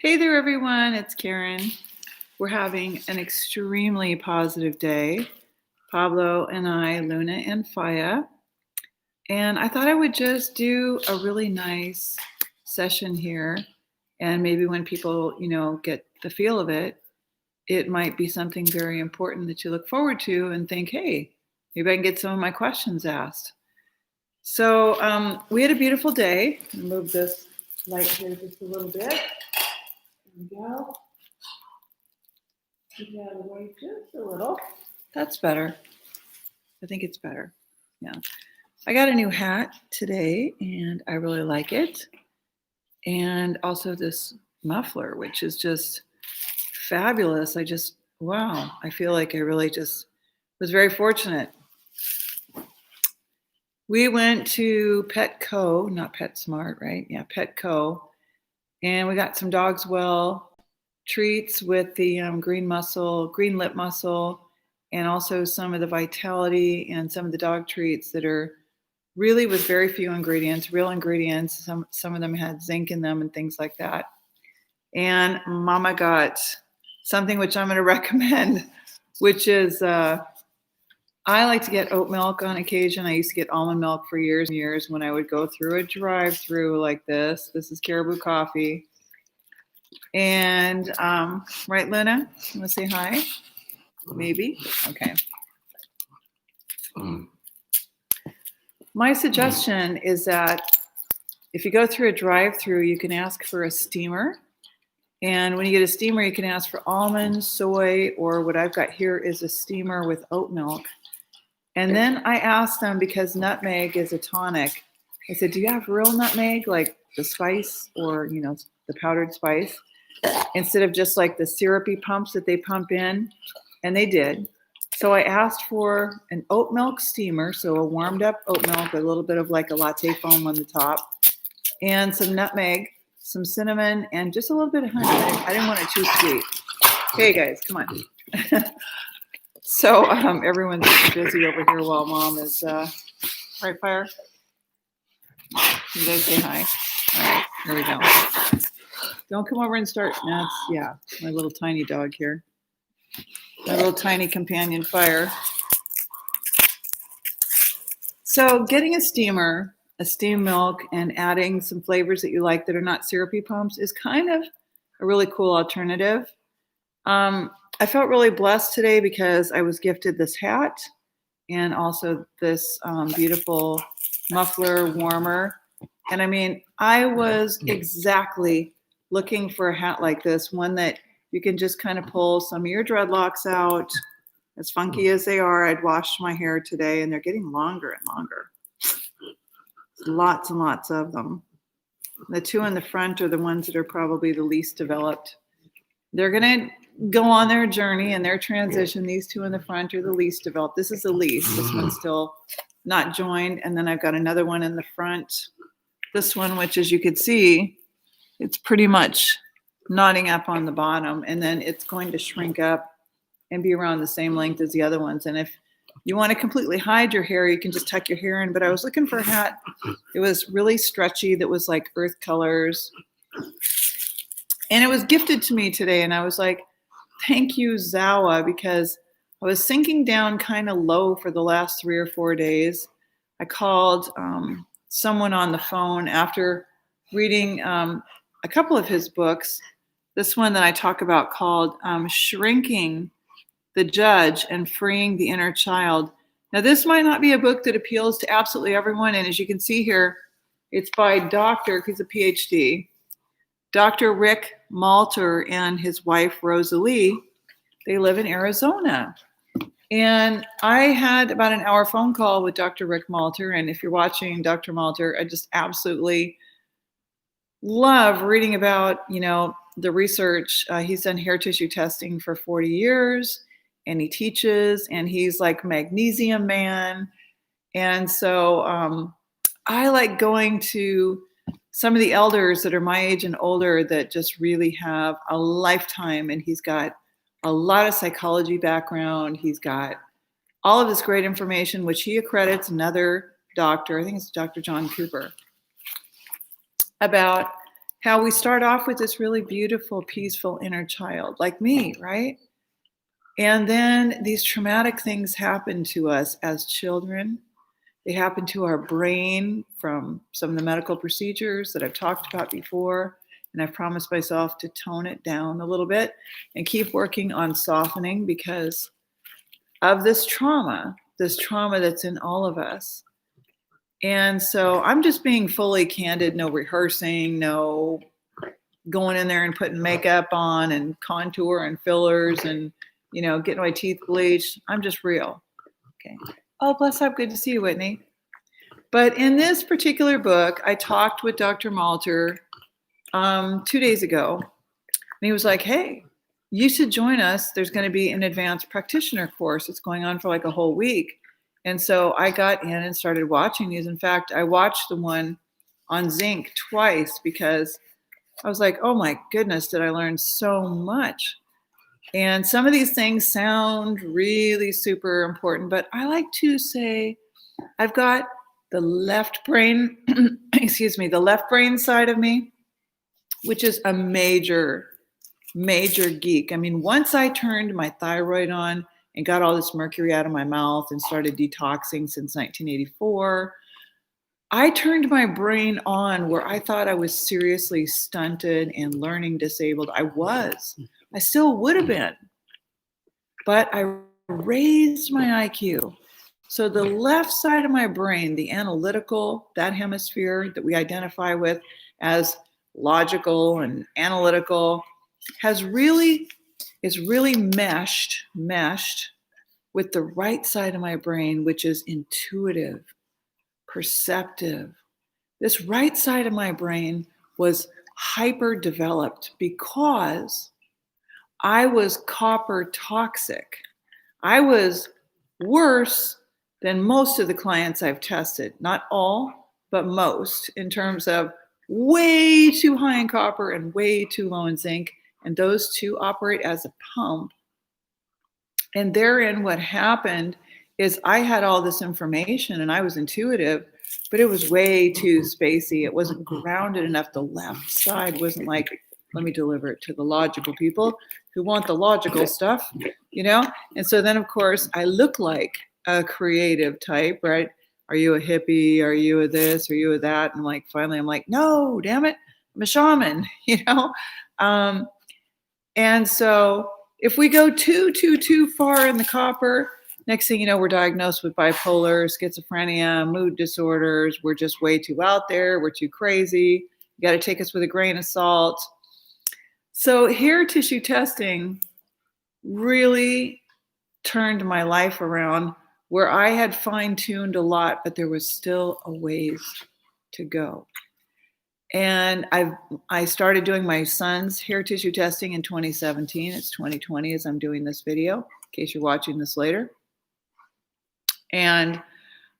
Hey there, everyone. It's Karen. We're having an extremely positive day. Pablo and I, Luna and Faya. And I thought I would just do a really nice session here. And maybe when people, get the feel of it, it might be something very important that you look forward to and think, hey, maybe I can get some of my questions asked. So we had a beautiful day. Move this light here just a little bit. There we go. Get out of the way just a little. That's better. I think it's better. Yeah. I got a new hat today and I really like it. And also this muffler, which is just fabulous. Wow. I feel like I really just was very fortunate. We went to Petco, not PetSmart, right? Yeah, Petco. And we got some Dogs Well treats with the green lip mussel, and also some of the Vitality and some of the dog treats that are really with very few ingredients, real ingredients. Some of them had zinc in them and things like that. And Mama got something which I'm going to recommend, which is I like to get oat milk on occasion. I used to get almond milk for years and years when I would go through a drive-through like this. This is Caribou Coffee. And right, Luna, you want to say hi? Maybe. Okay. My suggestion is that if you go through a drive-through, you can ask for a steamer. And when you get a steamer, you can ask for almond, soy, or what I've got here is a steamer with oat milk. And then I asked them, because nutmeg is a tonic, I said, do you have real nutmeg, like the spice or, the powdered spice, instead of just like the syrupy pumps that they pump in? And they did. So I asked for an oat milk steamer, so a warmed up oat milk with a little bit of like a latte foam on the top, and some nutmeg, some cinnamon, and just a little bit of honey. I didn't want it too sweet. Hey guys, come on. So everyone's busy over here while Mom is right, Fire. You guys say hi. All right, here we go. Don't come over and start. Yeah, my little tiny dog here. My little tiny companion Fire. So getting a steamer, a steamed milk, and adding some flavors that you like that are not syrupy pumps is kind of a really cool alternative. I felt really blessed today because I was gifted this hat and also this beautiful muffler warmer. And I mean, I was exactly looking for a hat like this, one that you can just kind of pull some of your dreadlocks out. As funky as they are, I'd washed my hair today and they're getting longer and longer. Lots and lots of them. The two in the front are the ones that are probably the least developed. They're going to go on their journey and their transition. These two in the front are the least developed. This is the least. This one's still not joined. And then I've got another one in the front. This one, which as you can see, it's pretty much knotting up on the bottom. And then it's going to shrink up and be around the same length as the other ones. And if you want to completely hide your hair, you can just tuck your hair in. But I was looking for a hat that was really stretchy, that was like earth colors. And it was gifted to me today. And I was like, thank you, Zawa, because I was sinking down kind of low for the last 3 or 4 days. I called someone on the phone after reading a couple of his books. This one that I talk about called Shrinking the Judge and Freeing the Inner Child. Now, this might not be a book that appeals to absolutely everyone. And as you can see here, it's by he's a PhD, Dr. Rick Malter and his wife, Rosalie. They live in Arizona. And I had about an hour phone call with Dr. Rick Malter. And if you're watching Dr. Malter, I just absolutely love reading about, the research. He's done hair tissue testing for 40 years. And he teaches, and he's like magnesium man. And so I like going to some of the elders that are my age and older that just really have a lifetime. And he's got a lot of psychology background. He's got all of this great information, which he accredits another doctor, I think it's Dr. John Cooper, about how we start off with this really beautiful, peaceful inner child, like me, right? And then these traumatic things happen to us as children. They happen to our brain from some of the medical procedures that I've talked about before. And I've promised myself to tone it down a little bit and keep working on softening because of this trauma that's in all of us. And so I'm just being fully candid, no rehearsing, no going in there and putting makeup on and contour and fillers and, getting my teeth bleached. I'm just real. Okay. Oh, bless up. Good to see you, Whitney. But in this particular book, I talked with Dr. Malter 2 days ago, and he was like, hey, you should join us. There's going to be an advanced practitioner course. It's going on for like a whole week. And so I got in and started watching these. In fact, I watched the one on zinc twice because I was like, oh my goodness, did I learn so much? And some of these things sound really super important, but I like to say I've got the left brain, the left brain side of me, which is a major geek. I mean, once I turned my thyroid on and got all this mercury out of my mouth and started detoxing since 1984, I turned my brain on where I thought I was seriously stunted and learning disabled. I still would have been, but I raised my IQ. So the left side of my brain, the analytical, that hemisphere that we identify with as logical and analytical, is really meshed with the right side of my brain, which is intuitive, perceptive. This right side of my brain was hyper developed because I was copper toxic. I was worse than most of the clients I've tested. Not all, but most, in terms of way too high in copper and way too low in zinc. And those two operate as a pump. And therein, what happened is I had all this information and I was intuitive, but it was way too spacey. It wasn't grounded enough. The left side wasn't like, let me deliver it to the logical people who want the logical stuff, And so then, of course, I look like a creative type, right? Are you a hippie? Are you a this? Are you a that? And finally, I'm like, no, damn it, I'm a shaman, And so if we go too far in the copper, next thing you know, we're diagnosed with bipolar, schizophrenia, mood disorders. We're just way too out there. We're too crazy. You got to take us with a grain of salt. So hair tissue testing really turned my life around where I had fine-tuned a lot, but there was still a ways to go. And I started doing my son's hair tissue testing in 2017. It's 2020 as I'm doing this video, in case you're watching this later. And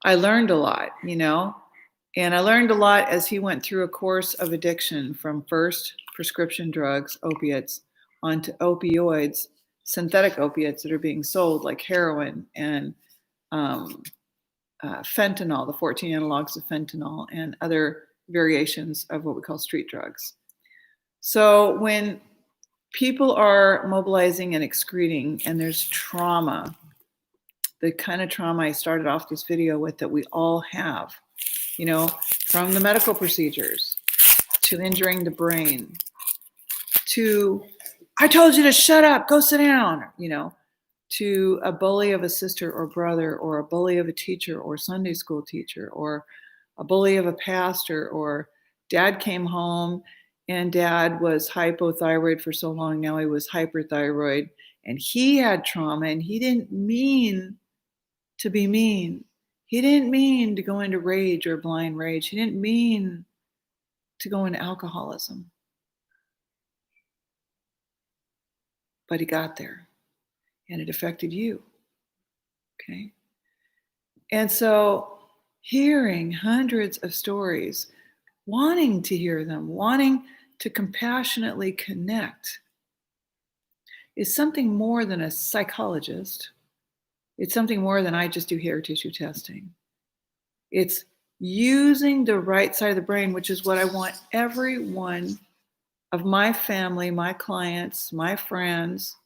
I learned a lot, and I learned a lot as he went through a course of addiction from first prescription drugs, opiates, onto opioids, synthetic opiates that are being sold like heroin and fentanyl, the 14 analogs of fentanyl and other variations of what we call street drugs. So when people are mobilizing and excreting and there's trauma, the kind of trauma I started off this video with that we all have, from the medical procedures to injuring the brain to, I told you to shut up, go sit down, to a bully of a sister or brother or a bully of a teacher or Sunday school teacher or a bully of a pastor, or dad came home and dad was hypothyroid for so long, now he was hyperthyroid and he had trauma and he didn't mean to be mean. He didn't mean to go into rage or blind rage. He didn't mean to go into alcoholism. But he got there and it affected you. Okay. And so hearing hundreds of stories, wanting to hear them, wanting to compassionately connect is something more than a psychologist. It's something more than I just do hair tissue testing. It's using the right side of the brain, which is what I want everyone of my family, my clients, my friends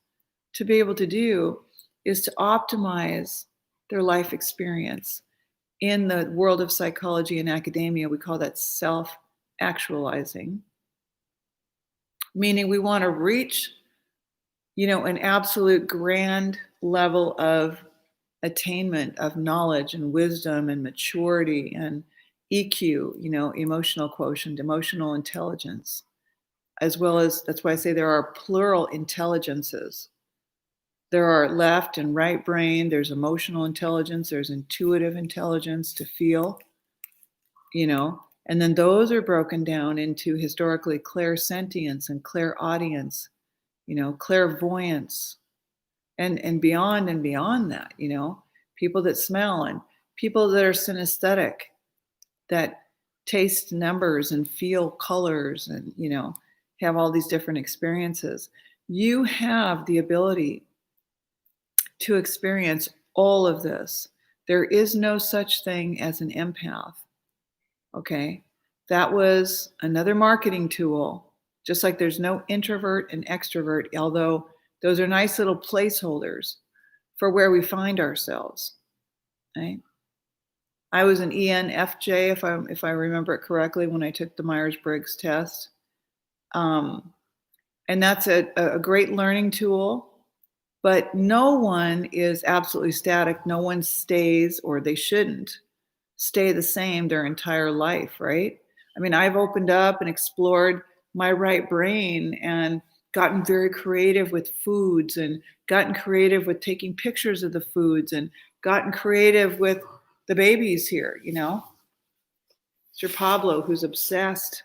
to be able to do is to optimize their life experience. In the world of psychology and academia, we call that self-actualizing, meaning we want to reach, an absolute grand level of attainment of knowledge and wisdom and maturity and EQ, emotional quotient, emotional intelligence, as well as that's why I say there are plural intelligences. There are left and right brain, there's emotional intelligence, there's intuitive intelligence to feel, and then those are broken down into historically clairsentience and clairaudience, clairvoyance, and beyond that, people that smell and people that are synesthetic, that taste numbers and feel colors and, have all these different experiences. You have the ability to experience all of this. There is no such thing as an empath. Okay. That was another marketing tool, just like there's no introvert and extrovert, although those are nice little placeholders for where we find ourselves. Right? I was an ENFJ, if I remember it correctly, when I took the Myers-Briggs test. And that's a great learning tool, but no one is absolutely static. No one stays, or they shouldn't stay the same their entire life, right? I mean, I've opened up and explored my right brain and gotten very creative with foods and gotten creative with taking pictures of the foods and gotten creative with the babies here, Mr. Pablo, who's obsessed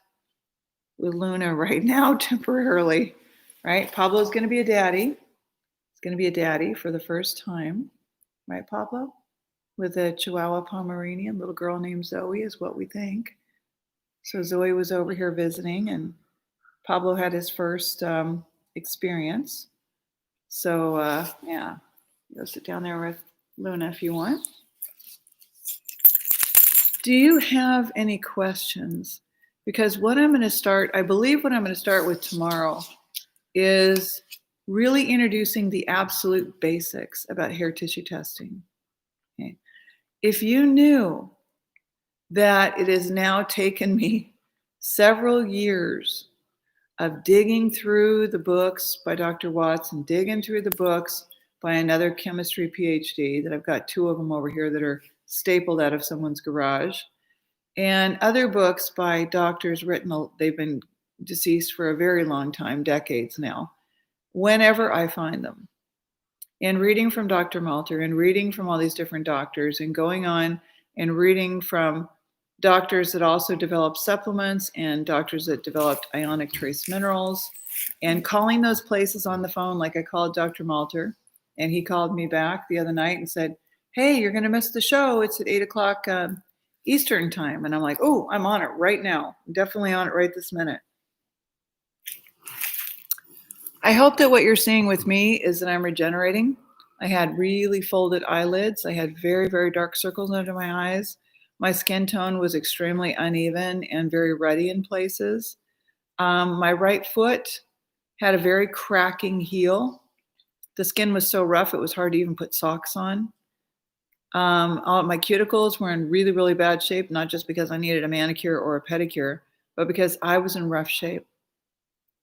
with Luna right now temporarily, right? Pablo's going to be a daddy. He's going to be a daddy for the first time, right, Pablo? With a Chihuahua Pomeranian, little girl named Zoe is what we think. So Zoe was over here visiting, and Pablo had his first experience. So yeah, go sit down there with Luna if you want. Do you have any questions? Because what I'm going to start, I believe what I'm going to start with tomorrow is really introducing the absolute basics about hair tissue testing. Okay. If you knew that it has now taken me several years of digging through the books by Dr. Watts and digging through the books by another chemistry PhD, that I've got two of them over here that are stapled out of someone's garage, and other books by doctors written, they've been deceased for a very long time, decades now, whenever I find them. And reading from Dr. Malter and reading from all these different doctors and going on and reading from doctors that also developed supplements and doctors that developed ionic trace minerals, and calling those places on the phone, like I called Dr. Malter, and he called me back the other night and said, "Hey, you're going to miss the show. It's at 8:00 Eastern time." And I'm like, "Oh, I'm on it right now. I'm definitely on it right this minute." I hope that what you're seeing with me is that I'm regenerating. I had really folded eyelids. I had very, very dark circles under my eyes. My skin tone was extremely uneven and very ruddy in places. My right foot had a very cracking heel. The skin was so rough, it was hard to even put socks on. All my cuticles were in really, really bad shape, not just because I needed a manicure or a pedicure, but because I was in rough shape.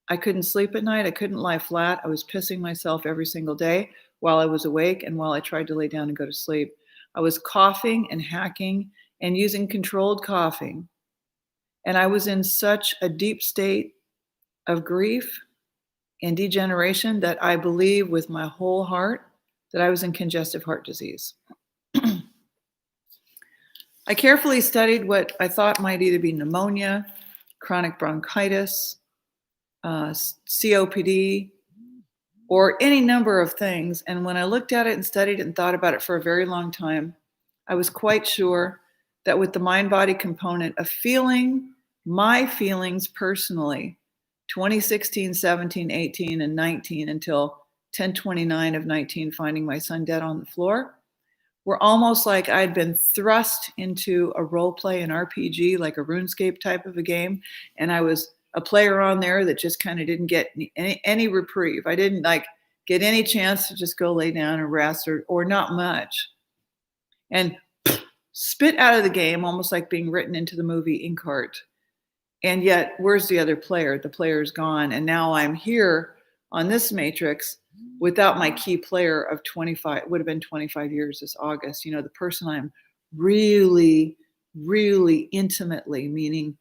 I couldn't sleep at night. I couldn't lie flat. I was pissing myself every single day while I was awake and while I tried to lay down and go to sleep. I was coughing and hacking and using controlled coughing. And I was in such a deep state of grief and degeneration that I believe with my whole heart that I was in congestive heart disease. I carefully studied what I thought might either be pneumonia, chronic bronchitis, COPD, or any number of things. And when I looked at it and studied it and thought about it for a very long time, I was quite sure that with the mind-body component of feeling my feelings personally, 2016, 17, 18, and 19 until 10/29 of 19, finding my son dead on the floor, were almost like I'd been thrust into a role play, an RPG, like a RuneScape type of a game. And I was a player on there that just kind of didn't get any reprieve. I didn't like get any chance to just go lay down and rest or not much. And spit out of the game, almost like being written into the movie Inkheart. And yet, where's the other player? The player's gone. And now I'm here on this matrix without my key player of 25, would have been 25 years this August. You know, the person I'm really, really intimately, meaning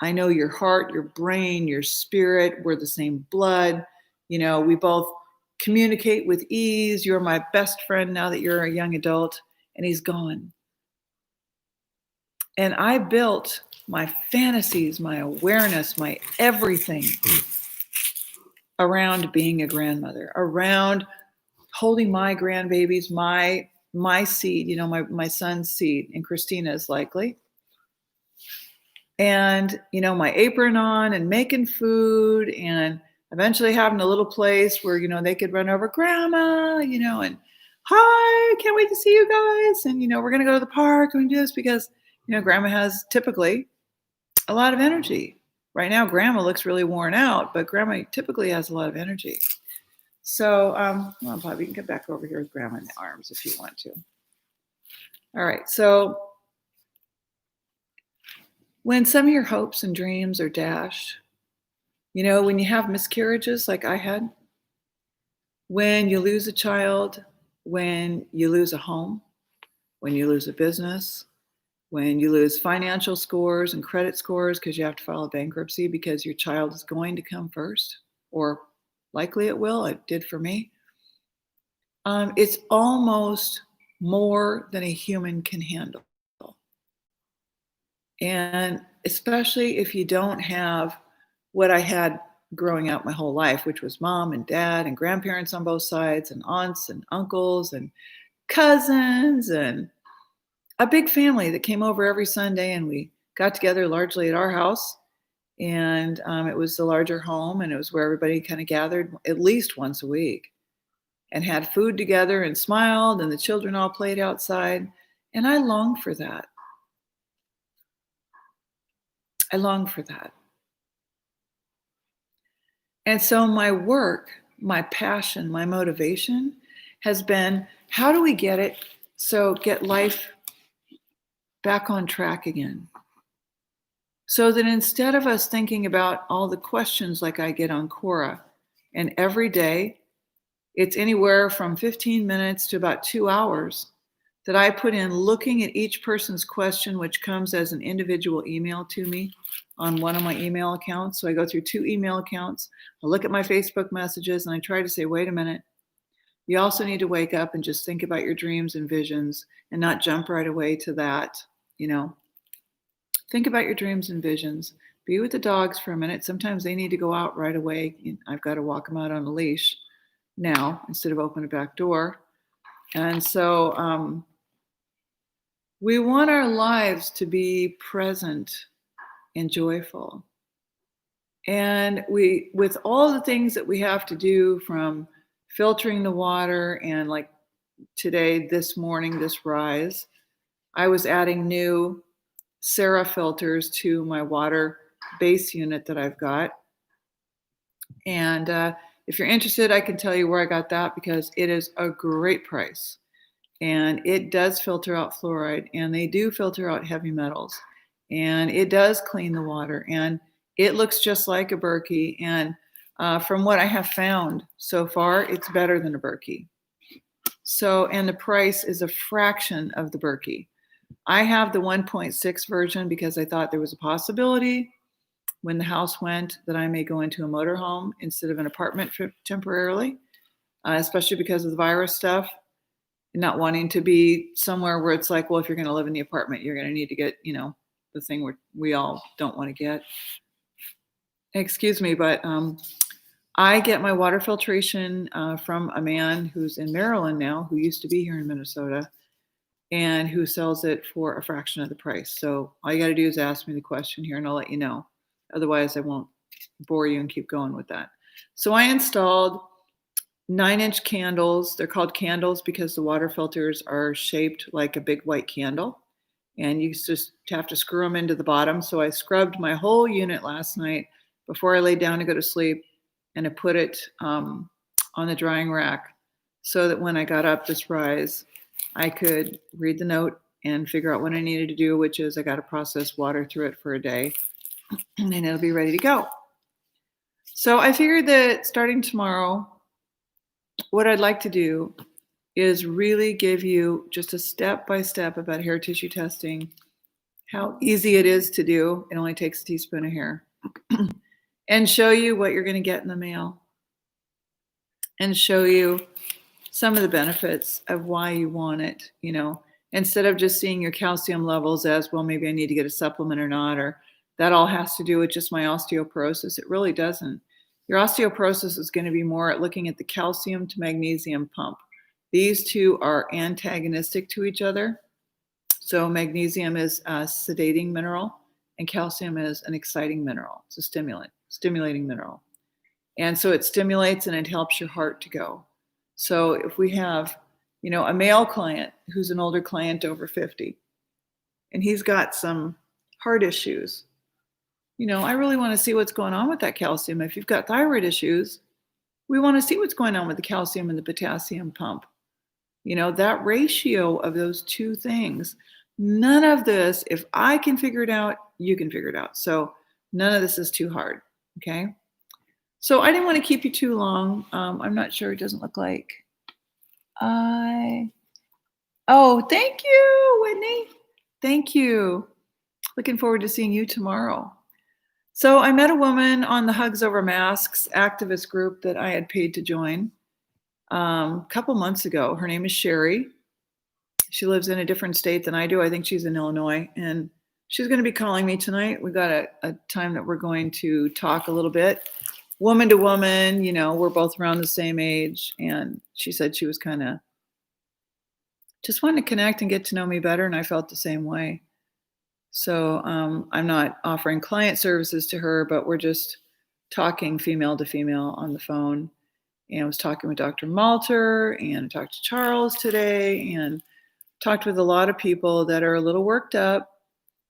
I know your heart, your brain, your spirit, we're the same blood. You know, we both communicate with ease. You're my best friend now that you're a young adult, and he's gone. And I built my fantasies, my awareness, my everything around being a grandmother, around holding my grandbabies, my seed, you know, my son's seed, and Christina's likely. And, you know, my apron on and making food and eventually having a little place where, you know, they could run over grandma, you know, and hi, can't wait to see you guys. And, you know, we're going to go to the park and do this because, you know, grandma has typically a lot of energy. Right now, grandma looks really worn out, but grandma typically has a lot of energy. So, well, Bob, you can get back over here with grandma in the arms if you want to. All right. So when some of your hopes and dreams are dashed, you know, when you have miscarriages like I had, when you lose a child, when you lose a home, when you lose a business, when you lose financial scores and credit scores because you have to file a bankruptcy because your child is going to come first, or likely it will, it did for me. It's almost more than a human can handle. And especially if you don't have what I had growing up my whole life, which was mom and dad and grandparents on both sides and aunts and uncles and cousins and a big family that came over every Sunday, and we got together largely at our house. And it was the larger home, and it was where everybody kind of gathered at least once a week and had food together and smiled, and the children all played outside. And I long for that. I long for that. And so my work, my passion, my motivation has been, how do we get it? So get life back on track again. So that instead of us thinking about all the questions like I get on Quora, and every day it's anywhere from 15 minutes to about 2 hours that I put in looking at each person's question, which comes as an individual email to me on one of my email accounts. So I go through 2 email accounts, I look at my Facebook messages, and I try to say, wait a minute, you also need to wake up and just think about your dreams and visions and not jump right away to that, you know. Think about your dreams and visions. Be with the dogs for a minute. Sometimes they need to go out right away. I've got to walk them out on a leash now instead of open a back door. And so we want our lives to be present and joyful. And we, with all the things that we have to do, from filtering the water, and like today, this morning, this rise, I was adding new Sarah filters to my water base unit that I've got. And if you're interested, I can tell you where I got that, because it is a great price. And it does filter out fluoride, and they do filter out heavy metals, and it does clean the water, and it looks just like a Berkey. And from what I have found so far, it's better than a Berkey. So, and the price is a fraction of the Berkey. I have the 1.6 version because I thought there was a possibility when the house went that I may go into a motorhome instead of an apartment temporarily, especially because of the virus stuff. Not wanting to be somewhere where it's like, well, if you're going to live in the apartment, you're going to need to get, you know, the thing where we all don't want to get. Excuse me, but I get my water filtration from a man who's in Maryland now, who used to be here in Minnesota, and who sells it for a fraction of the price. So all you got to do is ask me the question here, and I'll let you know. Otherwise, I won't bore you and keep going with that. So I installed 9-inch candles. They're called candles because the water filters are shaped like a big white candle, and you just have to screw them into the bottom. So I scrubbed my whole unit last night before I laid down to go to sleep, and I put it on the drying rack so that when I got up this rise, I could read the note and figure out what I needed to do, which is I got to process water through it for a day, and it'll be ready to go. So I figured that starting tomorrow, what I'd like to do is really give you just a step-by-step about hair tissue testing, how easy it is to do. It only takes a teaspoon of hair. And show you what you're going to get in the mail. And show you some of the benefits of why you want it, instead of just seeing your calcium levels as, well, maybe I need to get a supplement or not, or that all has to do with just my osteoporosis. It really doesn't. Your osteoporosis is going to be more at looking at the calcium to magnesium pump. These two are antagonistic to each other. So magnesium is a sedating mineral and calcium is an exciting mineral. It's a stimulating mineral. And so it stimulates and it helps your heart to go. So if we have, a male client who's an older client over 50, and he's got some heart issues, I really want to see what's going on with that calcium. If you've got thyroid issues, we want to see what's going on with the calcium and the potassium pump. That ratio of those two things, none of this, if I can figure it out, you can figure it out. So none of this is too hard, okay? So I didn't want to keep you too long. I'm not sure. It doesn't look like Oh, thank you, Whitney. Thank you. Looking forward to seeing you tomorrow. So I met a woman on the Hugs Over Masks activist group that I had paid to join a couple months ago. Her name is Sherry. She lives in a different state than I do. I think she's in Illinois, and she's going to be calling me tonight. We got a time that we're going to talk a little bit, woman to woman. We're both around the same age, and she said she was kind of just wanting to connect and get to know me better, and I felt the same way. So I'm not offering client services to her, but we're just talking female to female on the phone. And I was talking with Dr. Malter, and I talked to Charles today, and talked with a lot of people that are a little worked up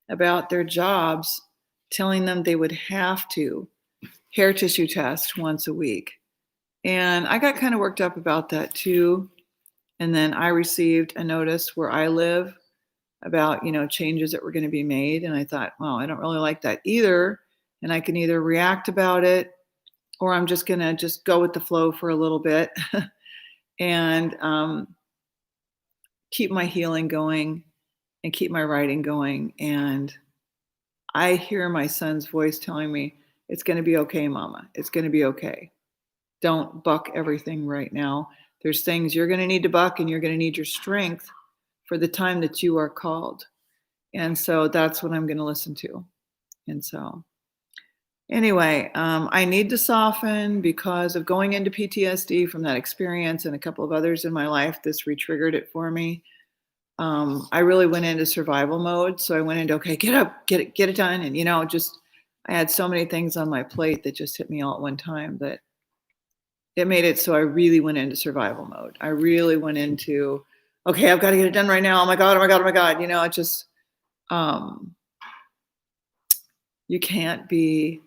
about their jobs, telling them they would have to hair tissue test once a week. And I got kind of worked up about that too. And then I received a notice where I live about, changes that were going to be made. And I thought, well, I don't really like that either. And I can either react about it, or I'm just going to just go with the flow for a little bit and keep my healing going and keep my writing going. And I hear my son's voice telling me, it's going to be okay, Mama. It's going to be okay. Don't buck everything right now. There's things you're going to need to buck, and you're going to need your strength for the time that you are called. And so that's what I'm going to listen to. And so anyway, I need to soften because of going into PTSD from that experience and a couple of others in my life. This re-triggered it for me. I really went into survival mode. So I went into, okay, get up, get it done. And, I had so many things on my plate that just hit me all at one time that it made it so I really went into survival mode. I really went into, okay, I've got to get it done right now. Oh my God, oh my God, oh my God. It just, you can't be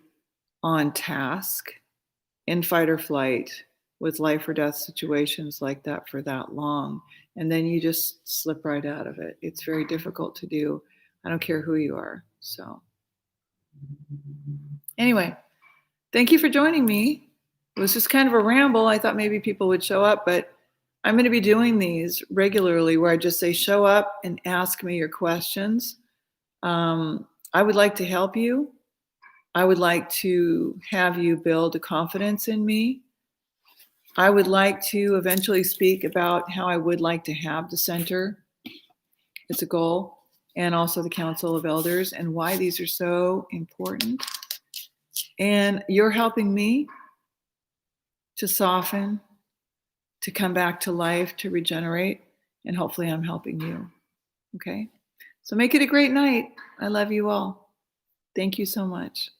on task in fight or flight with life or death situations like that for that long. And then you just slip right out of it. It's very difficult to do. I don't care who you are. So anyway, thank you for joining me. It was just kind of a ramble. I thought maybe people would show up, but I'm going to be doing these regularly where I just say, show up and ask me your questions. I would like to help you. I would like to have you build a confidence in me. I would like to eventually speak about how I would like to have the center. It's a goal. And also the Council of Elders, and why these are so important. And you're helping me to soften, to come back to life, to regenerate, and hopefully I'm helping you. Okay? So make it a great night. I love you all. Thank you so much.